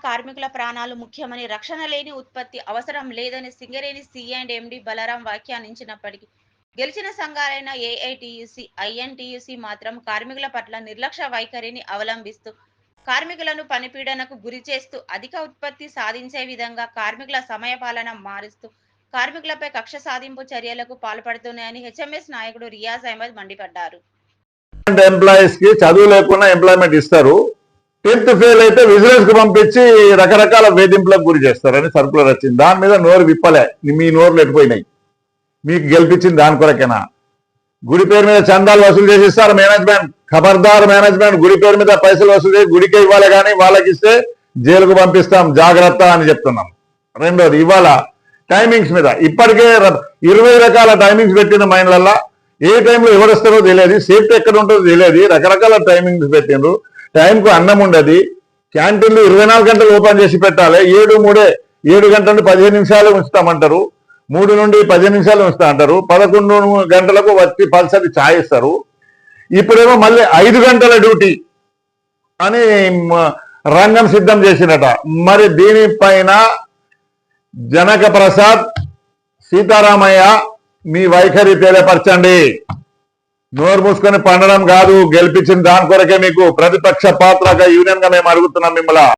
కార్మికుల ప్రాణాలు ముఖ్యమని, రక్షణ లేని ఉత్పత్తి అవసరం లేదని సింగరేణి సి&ఎండీ బలరాం వ్యాఖ్యానించినప్పటికీ, గెలిచిన సంఘాలైన ఏఐటీయూసీ, ఐఎన్టీయూసీ మాత్రం కార్మికుల పట్ల నిర్లక్ష్య వైఖరిని అవలంబిస్తూ, కార్మికులను పనిపీడనకు గురిచేస్తూ, అధిక ఉత్పత్తి సాధించే విధంగా కార్మికుల సమయపాలన మారుస్తూ, కార్మికులపై కక్ష సాధింపు చర్యలకు పాల్పడుతున్నాయని హెచ్ఎంఎస్ నాయకుడు రియాజ్ అహ్మద్ మండిపడ్డారు. ఎంప్లాయీస్ కి చదువు లేకుండా ఎంప్లాయ్మెంట్ ఇస్తారు, 10th ఫెయిల్ అయితే విజిలెన్స్ కు పంపించి రకరకాల వేధింపులకు గురి చేస్తారని సర్కులర్ వచ్చింది. దాని మీద నోరు విప్పలే, మీ నోరు లేకపోయినాయి. మీకు గెలిపించింది దాని కొరకేనా? గుడి పేరు మీద చందాలు వసూలు చేసిస్తారు మేనేజ్మెంట్. ఖబర్దార్ మేనేజ్మెంట్, గుడి పేరు మీద పైసలు వసూలు చేసి గుడికే ఇవ్వాలి, కానీ వాళ్ళకి ఇస్తే జైలుకు పంపిస్తాం, జాగ్రత్త అని చెప్తున్నాం. రెండోది, ఇవాళ టైమింగ్స్ మీద ఇప్పటికే 20 రకాల టైమింగ్స్ పెట్టిన మైండ్లల్లో ఏ టైంలో ఎవడొస్తారో తెలియదు, సేఫ్టీ ఎక్కడ ఉంటుందో తెలియదు, రకరకాల టైమింగ్స్ పెట్టిండ్రు. టైంకు అన్నం ఉండదు, క్యాంటీన్లు 24 గంటలు ఓపెన్ చేసి పెట్టాలి. 7 గంటల నుండి 15 నిమిషాలు ఉంచుతామంటారు, 3 నుండి 15 నిమిషాలు ఉంచుతా అంటారు, 11 గంటలకు వచ్చి పల్సరి ఛాయ్ ఇస్తారు. ఇప్పుడేమో మళ్ళీ 5 గంటల డ్యూటీ అని రంగం సిద్ధం చేసినట. మరి దీనిపైన జనక ప్రసాద్, సీతారామయ్య మీ వైఖరి తెలియపరచండి. నోరు మూసుకొని పండడం కాదు, గెలిపించిన దాని కొరకే మీకు ప్రతిపక్ష పాత్రగా యూనియన్ గా మేము అడుగుతున్నాం మిమ్మల్ని.